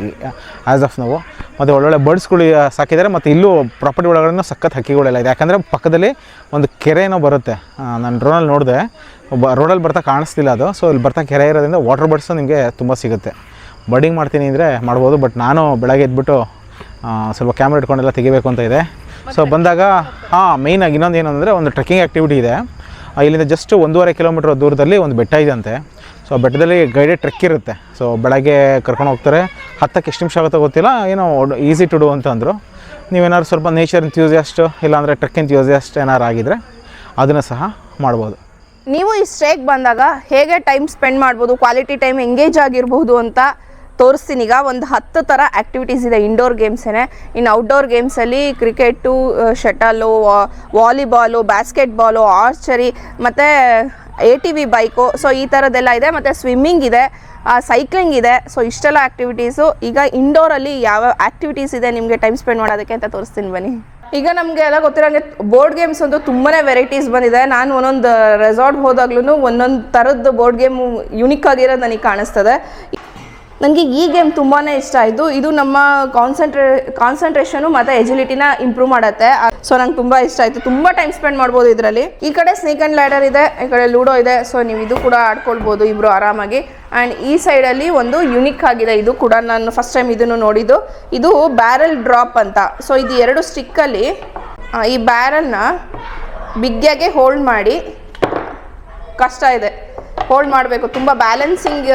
ಆ್ಯಸ್ ಆಫ್ ನಾವು. ಮತ್ತು ಒಳ್ಳೊಳ್ಳೆ ಬರ್ಡ್ಸ್ಗಳು ಸಾಕಿದ್ದಾರೆ. ಮತ್ತು ಇಲ್ಲೂ ಪ್ರಾಪರ್ಟಿ ಒಳಗಡೆ ಸಖತ್ ಹಕ್ಕಿಗಳೆಲ್ಲ ಇದೆ. ಯಾಕಂದರೆ ಪಕ್ಕದಲ್ಲಿ ಒಂದು ಕೆರೆನೋ ಬರುತ್ತೆ. ನಾನು ಡ್ರೋನಲ್ಲಿ ನೋಡಿದೆ, ರೋಡಲ್ಲಿ ಬರ್ತಾ ಕಾಣಿಸ್ತಿಲ್ಲ ಅದು. ಸೊ ಇಲ್ಲಿ ಬರ್ತಾ ಕೆರೆ ಇರೋದ್ರಿಂದ ವಾಟರ್ ಬರ್ಡ್ಸು ನಿಮಗೆ ತುಂಬ ಸಿಗುತ್ತೆ. ಬರ್ಡಿಂಗ್ ಮಾಡ್ತೀನಿ ಅಂದರೆ ಮಾಡ್ಬೋದು. ಬಟ್ ನಾನು ಬೆಳಗ್ಗೆ ಎದ್ಬಿಟ್ಟು ಸ್ವಲ್ಪ ಕ್ಯಾಮ್ರಾ ಇಟ್ಕೊಂಡೆಲ್ಲ ತೆಗಿಬೇಕು ಅಂತ ಇದೆ. ಸೊ ಬಂದಾಗ ಮೇಯ್ನಾಗಿ ಇನ್ನೊಂದು ಏನಂದರೆ ಒಂದು ಟ್ರೆಕ್ಕಿಂಗ್ ಆ್ಯಕ್ಟಿವಿಟಿ ಇದೆ. ಇಲ್ಲಿಂದ ಜಸ್ಟ್ 1.5 ಕಿಲೋಮೀಟರ್ ದೂರದಲ್ಲಿ ಒಂದು ಬೆಟ್ಟ ಇದೆ ಅಂತೆ. ಸೊ ಬೆಟ್ಟದಲ್ಲಿ ಗೈಡೆಡ್ ಟ್ರೆಕ್ ಇರುತ್ತೆ. ಸೊ ಬೆಳಗ್ಗೆ ಕರ್ಕೊಂಡು ಹೋಗ್ತಾರೆ. ಹತ್ತಕ್ಕೆ ಎಷ್ಟು ನಿಮಿಷ ಆಗುತ್ತೋ ಗೊತ್ತಿಲ್ಲ, ಏನೋ ಈಸಿ ಟು ಡೂ ಅಂತಂದರು. ನೀವೇನಾದ್ರು ಸ್ವಲ್ಪ ನೇಚರ್ ಎಂಥ್ಯೂಸಿಯಾಸ್ಟ್ ಇಲ್ಲಾಂದರೆ ಟ್ರೆಕ್ ಎಂಥ್ಯೂಸಿಯಾಸ್ಟ್ ಏನಾರು ಆಗಿದರೆ ಅದನ್ನು ಸಹ ಮಾಡ್ಬೋದು. ನೀವು ಈ ಸ್ಟೇಗೆ ಬಂದಾಗ ಹೇಗೆ ಟೈಮ್ ಸ್ಪೆಂಡ್ ಮಾಡ್ಬೋದು, ಕ್ವಾಲಿಟಿ ಟೈಮ್ ಎಂಗೇಜ್ ಆಗಿರ್ಬೋದು ಅಂತ ತೋರಿಸ್ತೀನಿ. ಈಗ ಒಂದು 10 ಥರ ಆ್ಯಕ್ಟಿವಿಟೀಸ್ ಇದೆ ಇಂಡೋರ್ ಗೇಮ್ಸೇ. ಇನ್ನು ಔಟ್ಡೋರ್ ಗೇಮ್ಸಲ್ಲಿ cricket, shuttle, volleyball, basketball, archery ಮತ್ತು ATV ಬೈಕು, ಸೊ ಈ ಥರದ್ದೆಲ್ಲ ಇದೆ. ಮತ್ತು ಸ್ವಿಮ್ಮಿಂಗ್ ಇದೆ, ಸೈಕ್ಲಿಂಗ್ ಇದೆ. ಸೊ ಇಷ್ಟೆಲ್ಲ ಆ್ಯಕ್ಟಿವಿಟೀಸು. ಈಗ ಇಂಡೋರಲ್ಲಿ ಯಾವ ಆ್ಯಕ್ಟಿವಿಟೀಸ್ ಇದೆ ನಿಮಗೆ ಟೈಮ್ ಸ್ಪೆಂಡ್ ಮಾಡೋದಕ್ಕೆ ಅಂತ ತೋರಿಸ್ತೀನಿ ಬನ್ನಿ. ಈಗ ನಮಗೆ ಎಲ್ಲ ಗೊತ್ತಿರೋಂಗೆ ಬೋರ್ಡ್ ಗೇಮ್ಸ್ ಅಂತೂ ತುಂಬಾ ವೆರೈಟೀಸ್ ಬಂದಿದೆ. ನಾನು ಒಂದೊಂದು ರೆಸಾರ್ಟ್ ಹೋದಾಗ್ಲೂ ಒಂದೊಂದು ಥರದ್ದು ಬೋರ್ಡ್ ಗೇಮು ಯುನಿಕ್ ಆಗಿರೋದು ನನಗೆ ಕಾಣಿಸ್ತದೆ. ನನಗೆ ಈ ಗೇಮ್ ತುಂಬಾ ಇಷ್ಟ ಆಯಿತು. ಇದು ನಮ್ಮ ಕಾನ್ಸಂಟ್ರೇಷನು ಮತ್ತು ಎಜಿಲಿಟಿನ ಇಂಪ್ರೂವ್ ಮಾಡುತ್ತೆ. ಸೊ ನಂಗೆ ತುಂಬ ಇಷ್ಟ ಆಯಿತು. ತುಂಬ ಟೈಮ್ ಸ್ಪೆಂಡ್ ಮಾಡ್ಬೋದು ಇದರಲ್ಲಿ. ಈ ಕಡೆ ಸ್ನೇಕ್ ಆ್ಯಂಡ್ ಲ್ಯಾಡರ್ ಇದೆ, ಈ ಕಡೆ ಲೂಡೋ ಇದೆ. ಸೊ ನೀವು ಇದು ಕೂಡ ಆಡ್ಕೊಳ್ಬೋದು ಇಬ್ಬರು ಆರಾಮಾಗಿ. ಆ್ಯಂಡ್ ಈ ಸೈಡಲ್ಲಿ ಒಂದು ಯುನಿಕ್ ಆಗಿದೆ, ಇದು ಕೂಡ ನಾನು ಫಸ್ಟ್ ಟೈಮ್ ಇದನ್ನು ನೋಡಿದ್ದು. ಇದು ಬ್ಯಾರಲ್ ಡ್ರಾಪ್ ಅಂತ. ಸೊ ಇದು 2 ಸ್ಟಿಕ್ಕಲ್ಲಿ ಈ ಬ್ಯಾರಲ್ನ ಬಿಗ್ಗೆಗೆ ಹೋಲ್ಡ್ ಮಾಡಿ, ಕಷ್ಟ ಇದೆ ಹೋಲ್ಡ್ ಮಾಡಬೇಕು, ತುಂಬ ಬ್ಯಾಲೆನ್ಸಿಂಗ್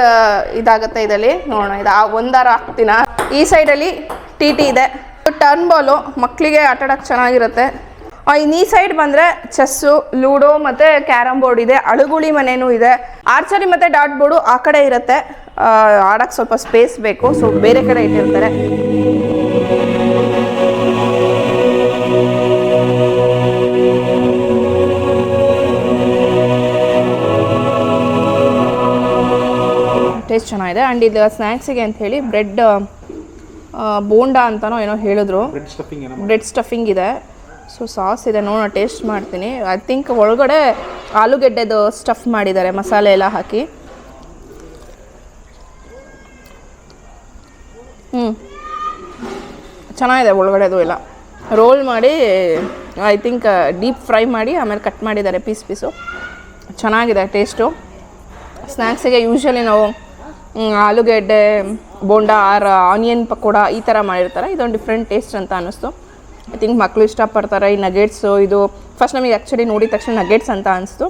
ಇದಾಗುತ್ತೆ ಇದರಲ್ಲಿ. ನೋಡೋಣ, ಇದು ಒಂದಾರ ಹಾಕ್ತೀನ. ಈ ಸೈಡಲ್ಲಿ TT ಇದೆ. ಟರ್ನ್ ಬಾಲು ಮಕ್ಕಳಿಗೆ ಆಟಾಡೋಕ್ಕೆ ಚೆನ್ನಾಗಿರುತ್ತೆ. ಇನ್ನು ಈ ಸೈಡ್ ಬಂದರೆ ಚೆಸ್ಸು, ಲೂಡೋ ಮತ್ತು ಕ್ಯಾರಮ್ ಬೋರ್ಡ್ ಇದೆ. ಅಳುಗುಳಿ ಮನೆಯೂ ಇದೆ. ಆರ್ಚರಿ ಮತ್ತು ಡಾಟ್ ಬೋರ್ಡು ಆ ಕಡೆ ಇರುತ್ತೆ. ಆಡೋಕ್ಕೆ ಸ್ವಲ್ಪ ಸ್ಪೇಸ್ ಬೇಕು, ಸೊ ಬೇರೆ ಕಡೆ ಇಟ್ಟಿರ್ತಾರೆ. ಟೇಸ್ಟ್ ಚೆನ್ನಾಗಿದೆ. ಆ್ಯಂಡ್ ಇದು ಸ್ನ್ಯಾಕ್ಸಿಗೆ ಅಂಥೇಳಿ ಬ್ರೆಡ್ ಬೋಂಡಾ ಅಂತನೋ ಏನೋ ಹೇಳಿದ್ರು. ಬ್ರೆಡ್ ಸ್ಟಫಿಂಗ್ ಇದೆ. ಸೊ ಸಾಸ್ ಇದೆ, ನೋಡೋಣ ಟೇಸ್ಟ್ ಮಾಡ್ತೀನಿ. ಐ ಥಿಂಕ್ ಒಳಗಡೆ ಆಲೂಗೆಡ್ಡೆದು ಸ್ಟಫ್ ಮಾಡಿದ್ದಾರೆ, ಮಸಾಲೆ ಎಲ್ಲ ಹಾಕಿ. ಚೆನ್ನಾಗಿದೆ ಒಳಗಡೆದು ಎಲ್ಲ. ರೋಲ್ ಮಾಡಿ ಐ ಥಿಂಕ್ ಡೀಪ್ ಫ್ರೈ ಮಾಡಿ ಆಮೇಲೆ ಕಟ್ ಮಾಡಿದ್ದಾರೆ ಪೀಸು. ಚೆನ್ನಾಗಿದೆ ಟೇಸ್ಟು. ಸ್ನ್ಯಾಕ್ಸಿಗೆ ಯೂಶ್ವಲಿ ನಾವು ಆಲೂಗೆಡ್ಡೆ ಬೋಂಡಾ ಆರ್ ಆನಿಯನ್ ಪಕೋಡ ಈ ಥರ ಮಾಡಿರ್ತಾರೆ. ಇದೊಂದು ಡಿಫ್ರೆಂಟ್ ಟೇಸ್ಟ್ ಅಂತ ಅನ್ನಿಸ್ತು. ಐ ಥಿಂಕ್ ಮಕ್ಕಳು ಇಷ್ಟಪಡ್ತಾರೆ. ಈ ನಗೆಟ್ಸು, ಇದು ಫಸ್ಟ್ ನಮಗೆ ಆ್ಯಕ್ಚುಲಿ ನೋಡಿದ ತಕ್ಷಣ ನಗೆಟ್ಸ್ ಅಂತ ಅನಿಸ್ತು.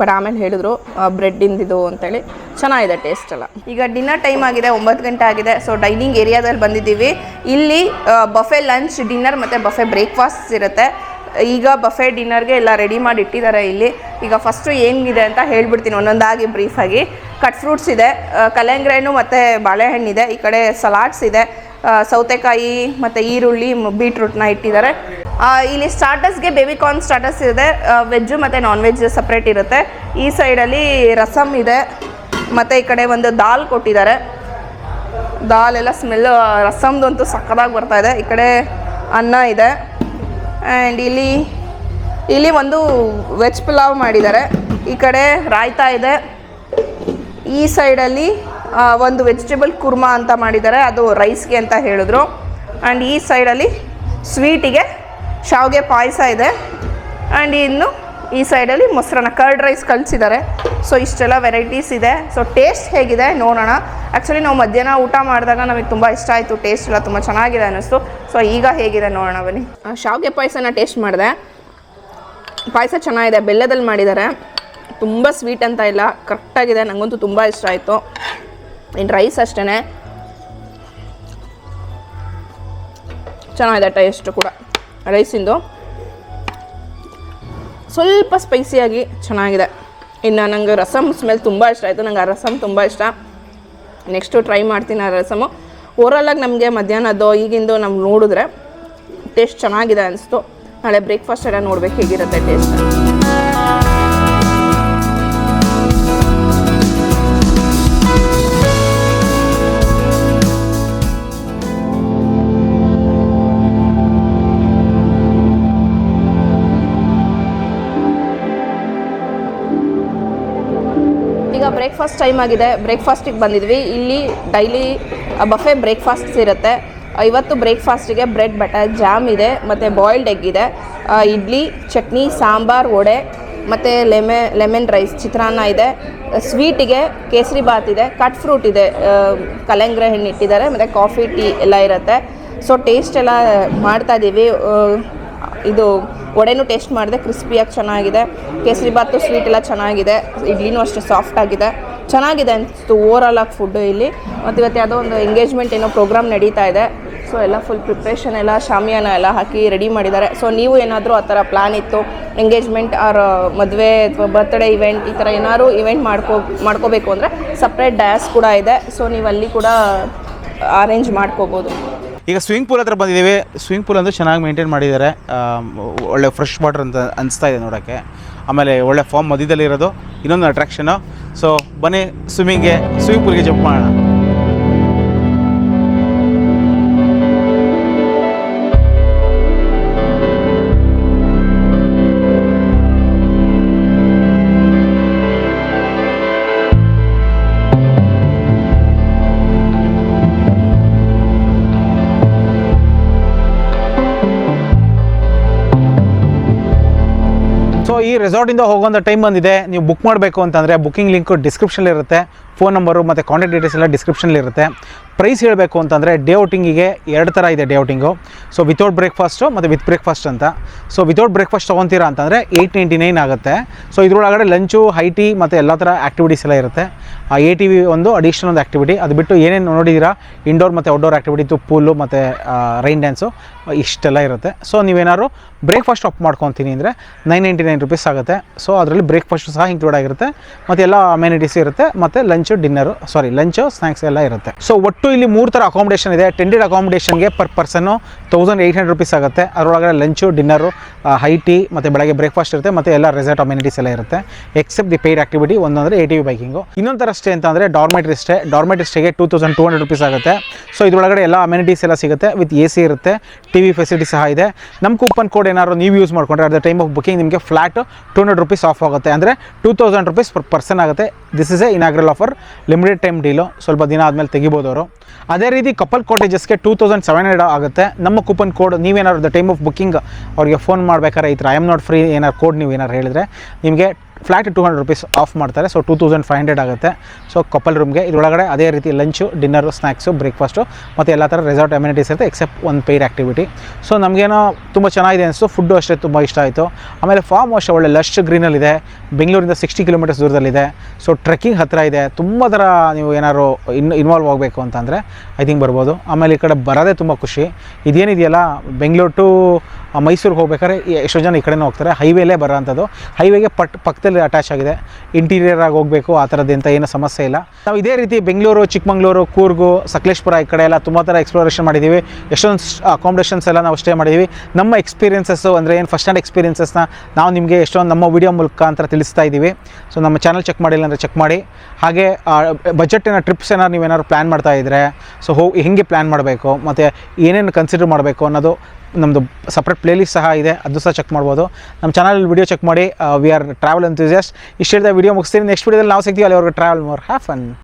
ಬಟ್ ಆಮೇಲೆ ಹೇಳಿದ್ರು ಬ್ರೆಡ್ಡಿಂದಿದು ಅಂತೇಳಿ. ಚೆನ್ನಾಗಿದೆ ಟೇಸ್ಟ್ ಎಲ್ಲ. ಈಗ ಡಿನ್ನರ್ ಟೈಮ್ ಆಗಿದೆ, 9 ಗಂಟೆ ಆಗಿದೆ. ಸೊ ಡೈನಿಂಗ್ ಏರಿಯಾದಲ್ಲಿ ಬಂದಿದ್ದೀವಿ. ಇಲ್ಲಿ ಬಫೆ ಲಂಚ್, ಡಿನ್ನರ್ ಮತ್ತು ಬಫೆ ಬ್ರೇಕ್ಫಾಸ್ಟ್ ಇರುತ್ತೆ. ಈಗ ಬಫೆ ಡಿನ್ನರ್ಗೆ ಎಲ್ಲ ರೆಡಿ ಮಾಡಿ ಇಟ್ಟಿದ್ದಾರೆ ಇಲ್ಲಿ. ಈಗ ಫಸ್ಟು ಏನಿದೆ ಅಂತ ಹೇಳ್ಬಿಡ್ತೀನಿ ಒಂದೊಂದಾಗಿ ಬ್ರೀಫಾಗಿ. ಕಟ್ ಫ್ರೂಟ್ಸ್ ಇದೆ, ಕಲ್ಲಂಗಡಿ ಹಣ್ಣು ಮತ್ತು ಬಾಳೆಹಣ್ಣಿದೆ. ಈ ಕಡೆ ಸಲಾಡ್ಸ್ ಇದೆ, ಸೌತೆಕಾಯಿ ಮತ್ತು ಈರುಳ್ಳಿ, ಬೀಟ್ರೂಟ್ನ ಇಟ್ಟಿದ್ದಾರೆ. ಇಲ್ಲಿ ಸ್ಟಾರ್ಟರ್ಸ್ಗೆ ಬೇಬಿಕಾರ್ನ್ ಸ್ಟಾರ್ಟರ್ಸ್ ಇದೆ. ವೆಜ್ಜು ಮತ್ತು ನಾನ್ ವೆಜ್ ಸಪ್ರೇಟ್ ಇರುತ್ತೆ. ಈ ಸೈಡಲ್ಲಿ ರಸಮ್ ಇದೆ, ಮತ್ತು ಈ ಕಡೆ ಒಂದು ದಾಲ್ ಕೊಟ್ಟಿದ್ದಾರೆ. ದಾಲ್ ಎಲ್ಲ ಸ್ಮೆಲ್ಲು ರಸಮ್ದಂತೂ ಸಕ್ಕದಾಗಿ ಬರ್ತಾಯಿದೆ. ಈ ಕಡೆ ಅನ್ನ ಇದೆ. ಆ್ಯಂಡ್ ಇಲ್ಲಿ ಒಂದು ವೆಜ್ ಪುಲಾವ್ ಮಾಡಿದ್ದಾರೆ. ಈ ಕಡೆ ರಾಯ್ತಾ ಇದೆ. ಈ ಸೈಡಲ್ಲಿ ಒಂದು ವೆಜಿಟೇಬಲ್ ಕುರ್ಮಾ ಅಂತ ಮಾಡಿದ್ದಾರೆ, ಅದು ರೈಸ್ಗೆ ಅಂತ ಹೇಳಿದ್ರು. ಆ್ಯಂಡ್ ಈ ಸೈಡಲ್ಲಿ ಸ್ವೀಟಿಗೆ ಶಾವಿಗೆ ಪಾಯಸ ಇದೆ. ಆ್ಯಂಡ್ ಇನ್ನು ಈ ಸೈಡಲ್ಲಿ ಮೊಸರನ್ನ ಕರ್ಡ್ ರೈಸ್ ಕಳಿಸಿದ್ದಾರೆ. ಸೊ ಇಷ್ಟೆಲ್ಲ ವೆರೈಟೀಸ್ ಇದೆ. ಸೊ ಟೇಸ್ಟ್ ಹೇಗಿದೆ ನೋಡೋಣ. ಆ್ಯಕ್ಚುಲಿ ನಾವು ಮಧ್ಯಾಹ್ನ ಊಟ ಮಾಡಿದಾಗ ನಮಗೆ ತುಂಬ ಇಷ್ಟ ಆಯಿತು, ಟೇಸ್ಟ್ ಎಲ್ಲ ತುಂಬ ಚೆನ್ನಾಗಿದೆ ಅನ್ನಿಸ್ತು. ಸೊ ಈಗ ಹೇಗಿದೆ ನೋಡೋಣ ಬನ್ನಿ. ಶಾವಿಗೆ ಪಾಯಸನ ಟೇಸ್ಟ್ ಮಾಡಿದೆ. ಪಾಯಸ ಚೆನ್ನಾಗಿದೆ, ಬೆಲ್ಲದಲ್ಲಿ ಮಾಡಿದ್ದಾರೆ. ತುಂಬ ಸ್ವೀಟ್ ಅಂತ ಇಲ್ಲ, ಕರೆಕ್ಟಾಗಿದೆ. ನನಗಂತೂ ತುಂಬ ಇಷ್ಟ ಆಯಿತು. ಇನ್ನು ರೈಸ್ ಅಷ್ಟೇ ಚೆನ್ನಾಗಿದೆ ಟೇಸ್ಟು ಕೂಡ ರೈಸಿಂದು. ಸ್ವಲ್ಪ ಸ್ಪೈಸಿಯಾಗಿ ಚೆನ್ನಾಗಿದೆ. ಇನ್ನು ನನಗೆ ರಸಮ್ ಸ್ಮೆಲ್ ತುಂಬ ಇಷ್ಟ ಆಯಿತು. ನಂಗೆ ಆ ರಸಮ್ ತುಂಬ ಇಷ್ಟ. ನೆಕ್ಸ್ಟು ಟ್ರೈ ಮಾಡ್ತೀನಿ ಆ ರಸಮು. ಓವರಾಲಾಗಿ ನಮಗೆ ಮಧ್ಯಾಹ್ನದ್ದು ಈಗಿಂದು ನಮ್ಗೆ ನೋಡಿದ್ರೆ ಟೇಸ್ಟ್ ಚೆನ್ನಾಗಿದೆ ಅನಿಸ್ತು. ನಾಳೆ ಬ್ರೇಕ್ಫಾಸ್ಟ್ ಎಲ್ಲ ನೋಡ್ಬೇಕು ಹೇಗಿರುತ್ತೆ ಟೇಸ್ಟ್. ಈಗ ಬ್ರೇಕ್ಫಾಸ್ಟ್ ಟೈಮ್ ಆಗಿದೆ. ಬ್ರೇಕ್ಫಾಸ್ಟಿಗೆ ಬಂದಿದ್ವಿ. ಇಲ್ಲಿ ಡೈಲಿ ಬಫೆ ಬ್ರೇಕ್ಫಾಸ್ಟ್ಸ್ ಇರುತ್ತೆ. ಇವತ್ತು ಬ್ರೇಕ್ಫಾಸ್ಟಿಗೆ ಬ್ರೆಡ್ ಬಟರ್ ಜಾಮ್ ಇದೆ ಮತ್ತು ಬಾಯ್ಲ್ಡ್ ಎಗ್ ಇದೆ, ಇಡ್ಲಿ, ಚಟ್ನಿ, ಸಾಂಬಾರ್, ವಡೆ ಮತ್ತು ಲೆಮನ್ ರೈಸ್, ಚಿತ್ರಾನ್ನ ಇದೆ. ಸ್ವೀಟಿಗೆ ಕೇಸರಿ ಬಾತ್ ಇದೆ, ಕಟ್ ಫ್ರೂಟ್ ಇದೆ, ಕಲ್ಲಂಗಡಿ ಹಣ್ಣು ಇಟ್ಟಿದ್ದಾರೆ, ಮತ್ತು ಕಾಫಿ ಟೀ ಎಲ್ಲ ಇರುತ್ತೆ. ಸೊ ಟೇಸ್ಟ್ ಎಲ್ಲ ಮಾಡ್ತಾಯಿದ್ದೀವಿ. ಇದು ವಡೆನೂ ಟೇಸ್ಟ್ ಮಾಡಿದೆ, ಕ್ರಿಸ್ಪಿಯಾಗಿ ಚೆನ್ನಾಗಿದೆ. ಕೇಸರಿ ಬಾತು ಸ್ವೀಟ್ ಎಲ್ಲ ಚೆನ್ನಾಗಿದೆ, ಇಡ್ಲಿನೂ ಅಷ್ಟೇ ಸಾಫ್ಟ್ ಆಗಿದೆ, ಚೆನ್ನಾಗಿದೆ ಅನಿಸ್ತು ಓವರಾಲ್ ಆಗಿ ಫುಡ್ಡು ಇಲ್ಲಿ. ಮತ್ತು ಇವತ್ತು ಯಾವುದೋ ಒಂದು ಎಂಗೇಜ್ಮೆಂಟ್ ಏನೋ ಪ್ರೋಗ್ರಾಮ್ ನಡೀತಾ ಇದೆ. ಸೊ ಎಲ್ಲ ಫುಲ್ ಪ್ರಿಪ್ರೇಷನ್ ಎಲ್ಲ ಶಾಮಿಯಾನ ಎಲ್ಲ ಹಾಕಿ ರೆಡಿ ಮಾಡಿದ್ದಾರೆ. ಸೊ ನೀವು ಏನಾದರೂ ಆ ಥರ ಪ್ಲ್ಯಾನ್ ಇತ್ತು, ಎಂಗೇಜ್ಮೆಂಟ್ ಆರ್ ಮದುವೆ ಅಥವಾ ಬರ್ತ್ಡೇ ಇವೆಂಟ್ ಈ ಥರ ಏನಾದ್ರು ಇವೆಂಟ್ ಮಾಡ್ಕೋಬೇಕು ಅಂದರೆ ಸಪ್ರೇಟ್ ಡಯಾಸ್ ಕೂಡ ಇದೆ. ಸೊ ನೀವು ಅಲ್ಲಿ ಕೂಡ ಅರೇಂಜ್ ಮಾಡ್ಕೋಬೋದು. ಈಗ ಸ್ವಿಮ್ಮಿಂಗ್ ಪೂಲ್ ಹತ್ರ ಬಂದಿದ್ದೀವಿ. ಸ್ವಿಮ್ಮಿಂಗ್ ಪೂಲ್ ಅಂದರೆ ಚೆನ್ನಾಗಿ ಮೇಂಟೈನ್ ಮಾಡಿದ್ದಾರೆ, ಒಳ್ಳೆ ಫ್ರೆಶ್ ವಾಟರ್ ಅಂತ ಅನಿಸ್ತಾ ಇದೆ ನೋಡೋಕ್ಕೆ. ಆಮೇಲೆ ಒಳ್ಳೆ ಫಾರ್ಮ್ ಮಧ್ಯದಲ್ಲಿರೋದು ಇನ್ನೊಂದು ಅಟ್ರಾಕ್ಷನು. ಸೊ ಬನ್ನಿ ಸ್ವಿಮ್ಮಿಂಗ್ ಪೂಲ್ಗೆ ಜಂಪ್ ಮಾಡೋಣ. ಸೊ ಈ ರೆಸಾರ್ಟಿಂದ ಹೋಗೋಂಥ ಟೈಮ್ ಬಂದಿದೆ. ನೀವು ಬುಕ್ ಮಾಡಬೇಕು ಅಂತಂದರೆ ಬುಕ್ಕಿಂಗ್ ಲಿಂಕು ಡಿಸ್ಕ್ರಿಪ್ಷನಲ್ಲಿರುತ್ತೆ, ಫೋನ್ ನಂಬರು ಮತ್ತು ಕಾಂಟ್ಯಾಕ್ಟ್ ಡೀಟೇಲ್ಸ್ ಎಲ್ಲ ಡಿಸ್ಕ್ರಿಪ್ಷನಲ್ಲಿರುತ್ತೆ. ಪ್ರೈಸ್ ಹೇಳಬೇಕು ಅಂತಂದರೆ ಡೇ ಔಟಿಂಗಿಗೆ 2 ಥರ ಇದೆ day outing. So without breakfast ಮತ್ತು ವಿತ್ ಬ್ರೇಕ್ಫಾಸ್ಟ್ ಅಂತ. ಸೊ ವಿತೌಟ್ ಬ್ರೇಕ್ಫಾಸ್ಟ್ ತೊಗೊತೀರಾ ಅಂತಂದರೆ 899 ಆಗುತ್ತೆ. ಸೊ ಇದರೊಳಗಡೆ ಲಂಚು, ಹೈ ಟೀ ಮತ್ತು ಎಲ್ಲ ಥರ ಆ್ಯಕ್ಟಿವಿಟೀಸ್ ಎಲ್ಲ ಇರುತ್ತೆ. ಆ ATV ಒಂದು ಅಡಿಷ್ನಲ್ ಒಂದು ಆ್ಯಕ್ಟಿವಿಟಿ. ಅದು ಬಿಟ್ಟು ಏನೇನು ನೋಡಿದ್ದೀರಾ ಇಂಡೋರ್ ಮತ್ತು ಔಟ್ಡೋರ್ ಆ್ಯಕ್ಟಿವಿಟಿ, ಪೂಲು ಮತ್ತು ರೈನ್ ಡ್ಯಾನ್ಸು ಇಷ್ಟೆಲ್ಲ ಇರುತ್ತೆ. ಸೊ ನೀವೇನಾದ್ರು ಬ್ರೇಕ್ಫಾಸ್ಟ್ ಆಪ್ ಮಾಡ್ಕೊತೀನಿ ಅಂದರೆ 999 ರುಪೀಸ್ ಆಗುತ್ತೆ. ಸೊ ಅದರಲ್ಲಿ ಬ್ರೇಕ್ಫಾಸ್ಟು ಸಹ ಇನ್ಕ್ಲೂಡ್ ಆಗಿರುತ್ತೆ ಮತ್ತು ಎಲ್ಲ ಅಮ್ಯಾನಿಟೀಸ್ ಇರುತ್ತೆ ಮತ್ತು ಲಂಚು ಸ್ನ್ಯಾಕ್ಸ್ ಎಲ್ಲ ಇರುತ್ತೆ. ಸೊ ಒಟ್ಟು ಇಲ್ಲಿ 3 ಥರ ಅಕಾಮಿಡೇಷನ್ ಇದೆ. ಟೆಂಡೆಡ್ ಅಕಾಮಿಡೇಷನ್ಗೆ ಪರ್ ಪರ್ಸನ್ನು 1800 ರುಪೀಸ್ ಆಗುತ್ತೆ. ಅದರೊಳಗಡೆ ಲಂಚು, ಡಿನ್ನರು, ಹೈ ಟೀ ಮತ್ತು ಬೆಳಗ್ಗೆ ಬ್ರೇಕ್ಫಾಸ್ಟ್ ಇರುತ್ತೆ ಮತ್ತು ಎಲ್ಲ ರೆಸಾರ್ಟ್ ಅಮ್ಯಾನಿಟೀಸ್ ಎಲ್ಲ ಇರುತ್ತೆ. ಎಕ್ಸೆಪ್ಟ್ ದಿ ಪೇಯ್ಡ್ ಆ್ಯಕ್ಟಿವಿಟಿ ಒಂದಂದರೆ ATV ಬೈಕಿಂಗು. ಇನ್ನೊಂದು ಥರ ಸ್ಟೇ ಅಂತ ಅಂದರೆ ಡಾರ್ಮೆಟ್ರಿ ಸ್ಟೇಗೆ 2200 ರುಪೀಸ್ ಆಗುತ್ತೆ. ಸೊ ಇದರೊಳಗಡೆ ಎಲ್ಲ ಅಮ್ಯಾನಿಟೀಸ್ ಎಲ್ಲ ಸಿಗುತ್ತೆ, ವಿತ್ AC ಇರುತ್ತೆ, TV ಫೆಸಿಲಿಟಿ ಸಹ ಇದೆ. ನಮ್ಮ ಕೂಪನ್ ಕೋಡ್ ಏನಾದ್ರು ನೀವು ಯೂಸ್ ಮಾಡಿಕೊಂಡ್ರೆ at the time of booking ನಿಮಗೆ ಫ್ಲಾಟ್ 200 ರುಪೀಸ್ ಆಫ್ ಆಗುತ್ತೆ. ಅಂದರೆ 2000 ರುಪೀಸ್ ಪರ್ ಪರ್ಸನ್ ಆಗುತ್ತೆ. This is a inaugural offer, limited time deal, ಸ್ವಲ್ಪ ದಿನ ಆದಮೇಲೆ ತೆಗಿಬೋದು ಅವರು. ಅದೇ ರೀತಿ ಕಪಲ್ ಕಾಟೇಜಸ್ಗೆ 2700 ಆಗುತ್ತೆ. ನಮ್ಮ ಕೂಪನ್ ಕೋಡ್ ನೀವೇನಾದ್ರು ದ ಟೈಮ್ ಆಫ್ ಬುಕ್ಕಿಂಗ್ ಅವ್ರಿಗೆ ಫೋನ್ ಮಾಡ್ಬೇಕಾದ್ರೆ ಈ ಥರ ಐ ಆಮ್ ನಾಟ್ ಫ್ರೀ ಏನಾರು ಕೋಡ್ ನೀವು ಏನಾರು ಹೇಳಿದ್ರೆ ನಿಮಗೆ ಫ್ಲಾಟ್ 200 ರುಪೀಸ್ ಆಫ್ ಮಾಡ್ತಾರೆ. ಸೊ 2500 ಆಗುತ್ತೆ. ಸೊ ಕಪಲ್ ರೂಮ್ಗೆ ಇದರೊಳಗಡೆ ಅದೇ ರೀತಿ ಲಂಚು, ಡಿನ್ನರು, ಸ್ನ್ಯಾಕ್ಸು, ಬ್ರೇಕ್ಫಾಸ್ಟು ಮತ್ತು ಎಲ್ಲ ಥರ ರೆಸಾರ್ಟ್ ಅಮ್ಯಾನಿಟೀಸ್ ಇರುತ್ತೆ ಎಕ್ಸೆಪ್ಟ್ ಒಂದು ಪೇಯ್ಡ್ ಆ್ಯಕ್ಟಿವಿಟಿ. ಸೊ ನಮಗೇನೋ ತುಂಬ ಚೆನ್ನಾಗಿದೆ ಅನಿಸ್ತು. ಫುಡ್ಡು ಅಷ್ಟೇ ತುಂಬ ಇಷ್ಟ ಆಯಿತು. ಆಮೇಲೆ ಫಾರ್ಮ್ ಅಷ್ಟೇ ಒಳ್ಳೆ ಲಶ್ ಗ್ರೀನಲ್ಲಿದೆ. ಬೆಂಗಳೂರಿಂದ 60 ಕಿಲೋಮೀಟರ್ಸ್ ದೂರದಲ್ಲಿದೆ. ಸೊ ಟ್ರೆಕ್ಕಿಂಗ್ ಹತ್ತಿರ ಇದೆ. ತುಂಬ ಥರ ನೀವು ಏನಾದ್ರು ಇನ್ವಾಲ್ವ್ ಆಗಬೇಕು ಅಂತಂದರೆ ಐ ಥಿಂಕ್ ಬರ್ಬೋದು. ಆಮೇಲೆ ಈ ಕಡೆ ಬರೋದೇ ತುಂಬ ಖುಷಿ. ಇದೇನಿದೆಯಲ್ಲ ಬೆಂಗಳೂರು ಟು ಮೈಸೂರಿಗೆ ಹೋಗ್ಬೇಕಾದ್ರೆ ಎಷ್ಟೋ ಜನ ಈ ಕಡೆನೇ ಹೋಗ್ತಾರೆ. ಹೈವೇಲೇ ಬರೋ ಅಂಥದ್ದು. ಹೈವೇಗೆ ಪಕ್ಕದಲ್ಲಿ ಅಟ್ಯಾಚ್ ಆಗಿದೆ. ಇಂಟೀರಿಯರ್ ಆಗಿ ಹೋಗಬೇಕು ಆ ಥರದ್ದು ಅಂತ ಏನೂ ಸಮಸ್ಯೆ ಇಲ್ಲ. ನಾವು ಇದೇ ರೀತಿ ಬೆಂಗಳೂರು, ಚಿಕ್ಕಮಂಗ್ಳೂರು, ಕೂರ್ಗು, ಸಕಲೇಶ್ಪುರ ಈ ಕಡೆ ಎಲ್ಲ ತುಂಬ ಥರ ಎಕ್ಸ್ಪ್ಲೋರೇಷನ್ ಮಾಡಿದ್ದೀವಿ. ಎಷ್ಟೊಂದು ಅಕಾಮಿಡೇಷನ್ಸ್ ಎಲ್ಲ ನಾವು ಸ್ಟೇ ಮಾಡಿದ್ದೀವಿ. ನಮ್ಮ ಎಕ್ಸ್ಪೀರಿಯನ್ಸಸ್ಸು ಅಂದರೆ ಏನು ಫಸ್ಟ್ ಹ್ಯಾಂಡ್ ಎಕ್ಸ್ಪೀರಿಯನ್ಸಸ್ನ ನಾವು ನಿಮಗೆ ಎಷ್ಟೊಂದು ನಮ್ಮ ವೀಡಿಯೋ ಮುಖಾಂತರ ತಿಳಿಸ್ತಾ ಇದ್ದೀವಿ. ಸೊ ನಮ್ಮ ಚಾನಲ್ ಚೆಕ್ ಮಾಡಿಲ್ಲ ಅಂದರೆ ಚೆಕ್ ಮಾಡಿ. ಹಾಗೆ ಬಜೆಟಿನ ಟ್ರಿಪ್ಸ್ ಏನಾದ್ರು ನೀವೇನಾದ್ರು ಪ್ಲ್ಯಾನ್ ಮಾಡ್ತಾ ಇದ್ದರೆ ಸೊ ಹೆಂಗೆ ಪ್ಲ್ಯಾನ್ ಮಾಡಬೇಕು ಮತ್ತು ಏನೇನು ಕನ್ಸಿಡರ್ ಮಾಡಬೇಕು ಅನ್ನೋದು ನಮ್ಮದು ಸಪ್ರೇಟ್ ಪ್ಲೇಲಿಸ್ಟ್ ಸಹ ಇದೆ, ಅದು ಸಹ ಚೆಕ್ ಮಾಡ್ಬೋದು. ನಮ್ಮ ಚಾನಲಲ್ಲಿ ವಿಡಿಯೋ ಚೆಕ್ ಮಾಡಿ. We are travel enthusiast. ಇಷ್ಟು ಹೇಳಿದ ವಿಡಿಯೋ ಮುಗಿಸ್ತೀನಿ. ನೆಕ್ಸ್ಟ್ ವಿಡಿಯೋದಲ್ಲಿ ನಾವು ಸಿಗ್ತೀವಿ. ಅಲ್ಲಿವರೆಗೂ ಟ್ರಾವೆಲ್ ಮೋರ್, ಹ್ಯಾವ್ ಫನ್.